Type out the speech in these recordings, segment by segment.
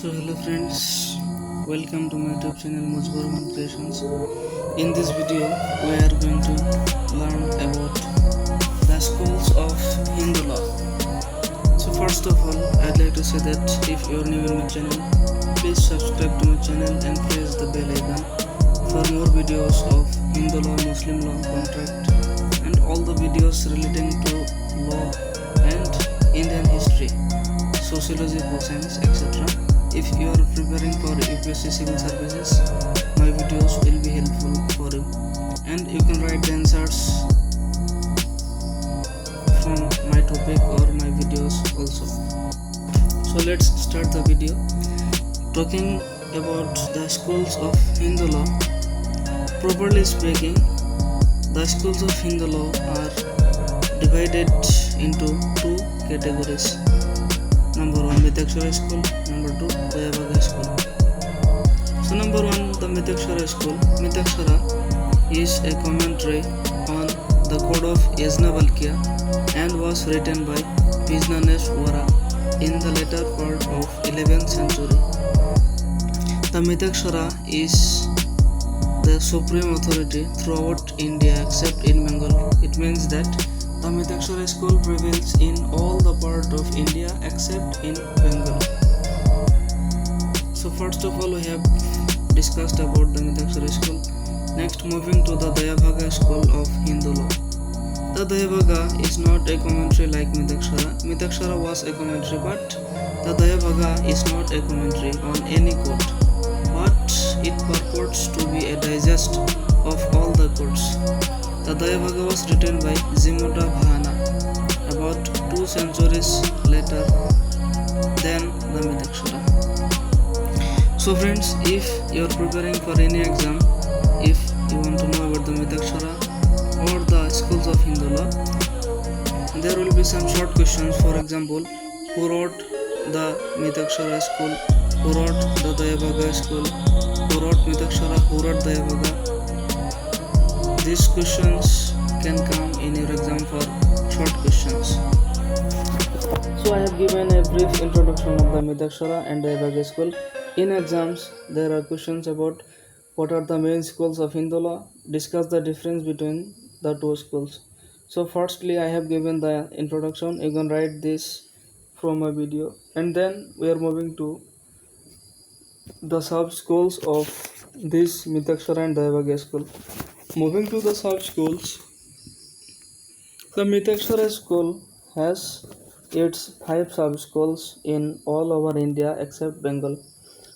So hello friends, welcome to my YouTube channel Mujbar Creations. In this video, we are going to learn about the schools of Hindu law. So first of all, I'd like to say that if you are new in my channel, please subscribe to my channel and press the bell icon for more videos of Hindu law, Muslim law, contract, and all the videos relating to law and Indian history, sociology, science, etc. If you are preparing for UPSC civil services, my videos will be helpful for you, and you can write the answers from my topic or my videos also. So let's start the video. Talking about the schools of Hindu law. Properly speaking, the schools of Hindu law are divided into two categories. Number 1, Mitakshara school. Number 2, Dayabhaga school. So number 1, the Mitakshara school. Mitakshara is a commentary on the code of Yajnavalkya and was written by Vijnaneshwara in the later part of 11th century. The Mitakshara is the supreme authority throughout India except in Bengal. It means that the Mitakshara school prevails in all the part of India except in Bengal. So first of all, we have discussed about the Mitakshara school. Next, moving to the Dayabhaga school of Hindu law. The Dayabhaga is not a commentary like Mitakshara. Mitakshara was a commentary, but the Dayabhaga is not a commentary on any code, but it purports to be a digest of all the codes. The Dayabhaga was written by Zimuda Bhana about 2 centuries later than the Mitakshara. So friends, if you are preparing for any exam, if you want to know about the Mitakshara or the schools of Hindu law, there will be some short questions. For example, who wrote the Mitakshara school, who wrote the Dayabhaga school, who wrote Mitakshara, who wrote Dayabhaga. These questions can come in your exam for short questions. So I have given a brief introduction of the Mitakshara and Dayabhaga school. In exams, there are questions about what are the main schools of Hindu law, discuss the difference between the two schools. So firstly, I have given the introduction. You can write this from my video, and then we are moving to the sub schools of this Mitakshara and Dayabhaga school. Moving to the sub schools, the Mitakshara school has its 5 sub schools in all over India except Bengal.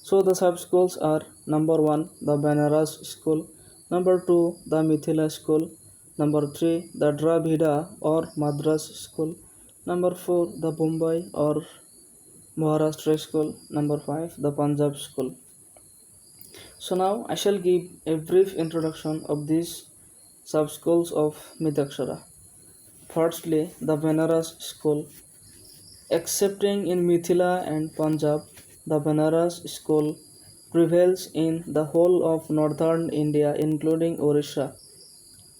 So the sub schools are number 1, the Banaras school, number 2, the Mithila school, number 3, the Dravida or Madras school, number 4, the Bombay or Maharashtra school, number 5, the Punjab school. So now I shall give a brief introduction of these sub-schools of Mitakshara. Firstly, the Banaras school. Excepting in Mithila and Punjab, the Banaras school prevails in the whole of northern India including Orissa.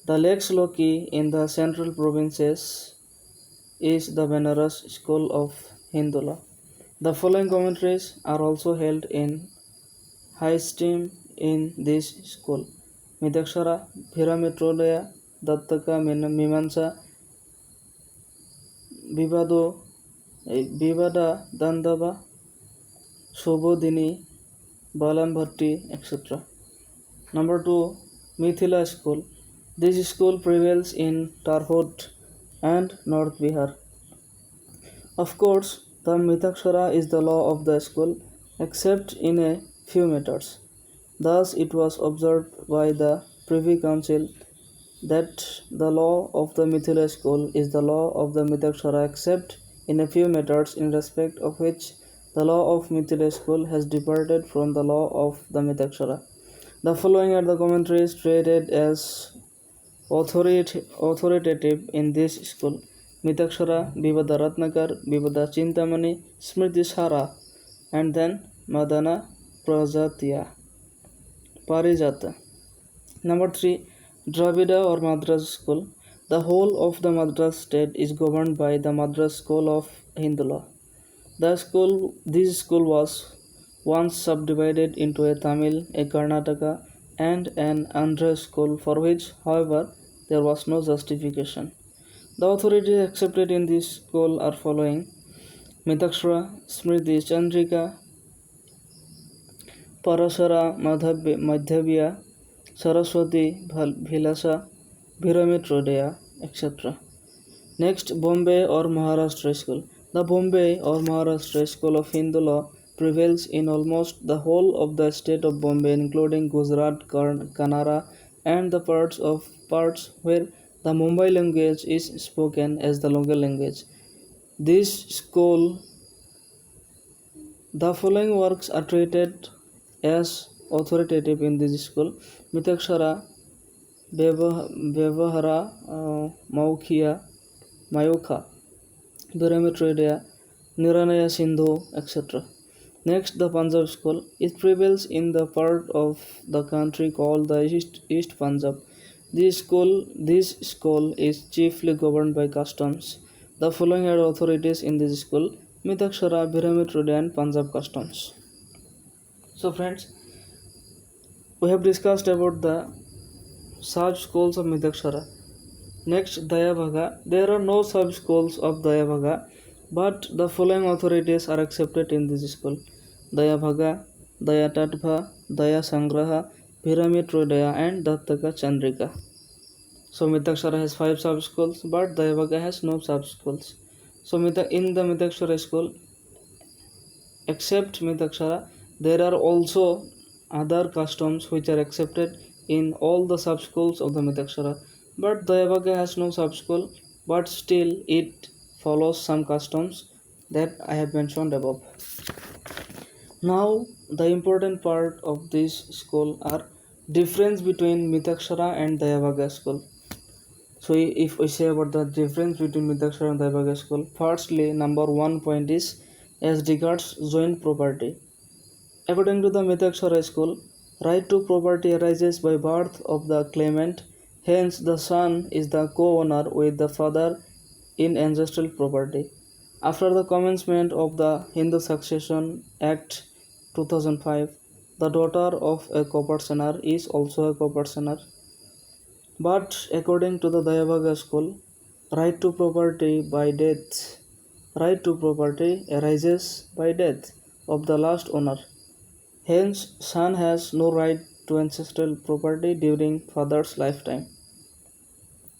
The Lakes Loki in the central provinces is the Banaras school of Hindu law. The following commentaries are also held in high esteem in this school: Mitakshara, Bhiramitrodaya, Dattaka, Mimansa, Vivada, Dandava, Shobodini, Balambhatti, etc. Number 2, Mithila school. This school prevails in Tarhot and North Bihar. Of course, the Mitakshara is the law of the school, except in a few matters. Thus, it was observed by the Privy Council that the law of the Mithila school is the law of the Mitakshara, except in a few matters in respect of which the law of Mithila school has departed from the law of the Mitakshara. The following are the commentaries treated as authoritative in this school: Mitakshara, Vivada Ratnakar, Vivada Chintamani, Smriti Sara, and then Madana Parijata. Number 3, Dravida or Madras school. The whole of the Madras state is governed by the Madras school of Hindu law. This school was once subdivided into a Tamil, a Karnataka, and an Andhra school, for which, however, there was no justification. The authorities accepted in this school are following: Mitakshara, Smriti, Chandrika, Parashara, Madhavya, Saraswati, Bhilasa, Bhiramitrodeya, etc. Next, Bombay or Maharashtra school. The Bombay or Maharashtra school of Hindu law prevails in almost the whole of the state of Bombay, including Gujarat, Kannada, and the parts where the Mumbai language is spoken as the local language. This school, the following works are treated as authoritative in this school: Mitakshara, Vyavahara, Maukhiya, Mayukha, Duramitroidea, Niranaya Sindhu, etc. Next, the Punjab school. It prevails in the part of the country called the East Punjab. This school is chiefly governed by customs. The following are authorities in this school: Mitakshara, Biramitroidea, and Punjab customs. So, friends, we have discussed about the sub-schools of Mitakshara. Next, Dayabhaga. There are no sub-schools of Dayabhaga, but the following authorities are accepted in this school: Dayabhaga, Dayatatva, Daya Sangraha, Piramitroidaya, and Dattaka Chandrika. So Mitakshara has 5 sub-schools, but Dayabhaga has no sub-schools. So in the Mitakshara school, except Mitakshara, there are also other customs which are accepted in all the sub-schools of the Mitakshara. But Dayabhaga has no sub-school, but still it follows some customs that I have mentioned above. Now, the important part of this school are difference between Mitakshara and Dayabhaga school. So if we say about the difference between Mitakshara and Dayabhaga school, firstly, number 1 point is as regards joint property. According to the Mitakshara school, right to property arises by birth of the claimant. Hence, the son is the co-owner with the father in ancestral property. After the commencement of the Hindu Succession Act 2005, the daughter of a co-partner is also a co-partner. But according to the Dayabhaga school, right to property arises by death of the last owner. Hence, son has no right to ancestral property during father's lifetime.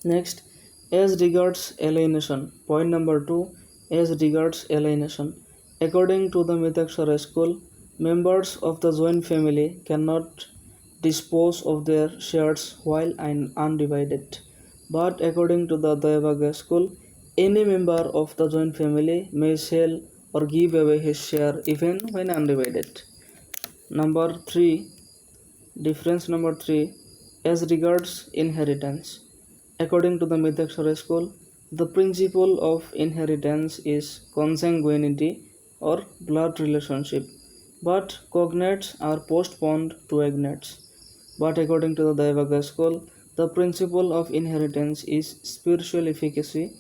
Next, as regards alienation. Point number 2, as regards alienation. According to the Mitakshara school, members of the joint family cannot dispose of their shares while undivided. But according to the Dayabhaga school, any member of the joint family may sell or give away his share even when undivided. Difference number 3, as regards inheritance. According to the Mitakshara school, the principle of inheritance is consanguinity or blood relationship, but cognates are postponed to agnates. But according to the Dayabhaga school, the principle of inheritance is spiritual efficacy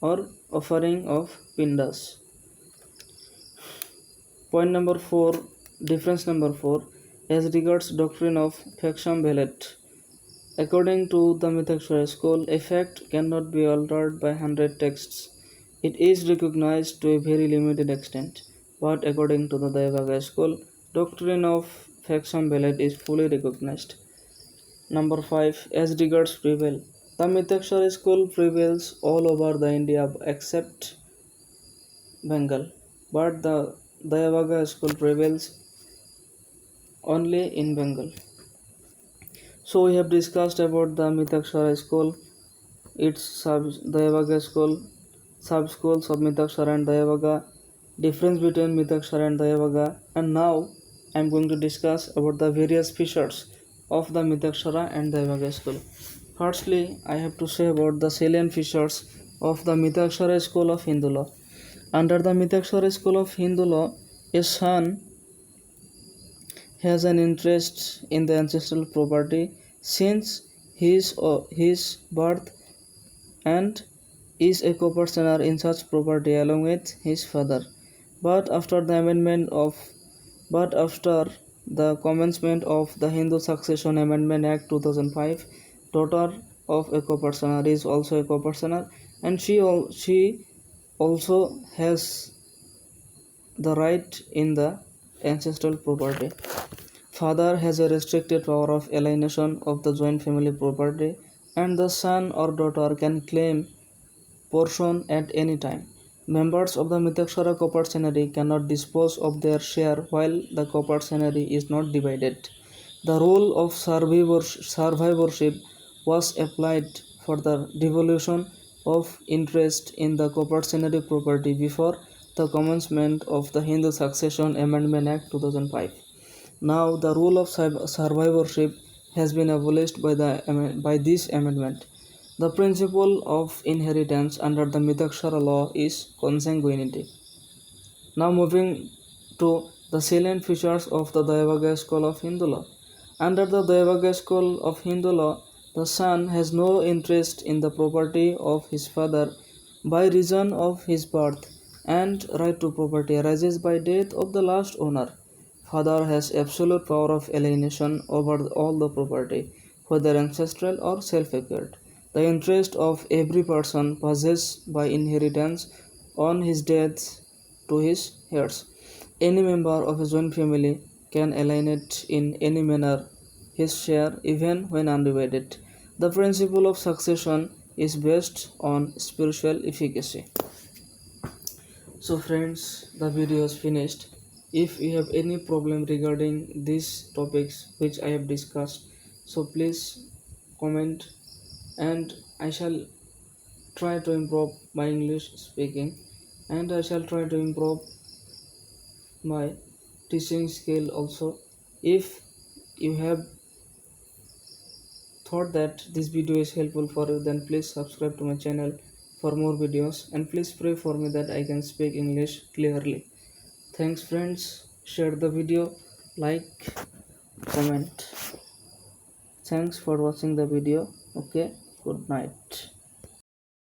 or offering of pindas. Difference number 4, as regards doctrine of factum velet. According to the Mitakshara school, a fact cannot be altered by 100 texts. It is recognized to a very limited extent. But according to the Dayabhaga school, doctrine of factum velet is fully recognized. Number 5, as regards prevail. The Mitakshara school prevails all over the India except Bengal, but the Dayabhaga school prevails only in Bengal. So we have discussed about the Mitakshara school, its Dayabhaga school, sub-schools of Mitakshara and Dayabhaga, difference between Mitakshara and Dayabhaga, and now I am going to discuss about the various features of the Mitakshara and Dayabhaga school. Firstly, I have to say about the salient features of the Mitakshara school of Hindu law. Under the Mitakshara school of Hindu law, a son has an interest in the ancestral property since his birth and is a co-partner in such property along with his father. But after the amendment of But after the commencement of the Hindu Succession Amendment Act 2005, daughter of a co-partner is also a co-partner, and she also has the right in the ancestral property. Father has a restricted power of alienation of the joint family property, and the son or daughter can claim portion at any time. Members of the Mitakshara Koparsenary cannot dispose of their share while the Koparsenary is not divided. The rule of survivorship was applied for the devolution of interest in the Koparsenary property before the commencement of the Hindu Succession Amendment Act 2005. Now, the rule of survivorship has been abolished by this amendment. The principle of inheritance under the Mitakshara law is consanguinity. Now moving to the salient features of the Dayavagya school of Hindu law. Under the Dayavagya school of Hindu law, the son has no interest in the property of his father by reason of his birth, and right to property arises by death of the last owner. Father has absolute power of alienation over all the property, whether ancestral or self-acquired. The interest of every person possessed by inheritance on his death to his heirs. Any member of a joint family can alienate in any manner his share even when undivided. The principle of succession is based on spiritual efficacy. So friends, the video is finished. If you have any problem regarding these topics which I have discussed, so please comment, and I shall try to improve my English speaking, and I shall try to improve my teaching skill also. If you have thought that this video is helpful for you, then please subscribe to my channel for more videos, and please pray for me that I can speak English clearly. Thanks friends, share the video, like, comment. Thanks for watching the video. Okay, good night.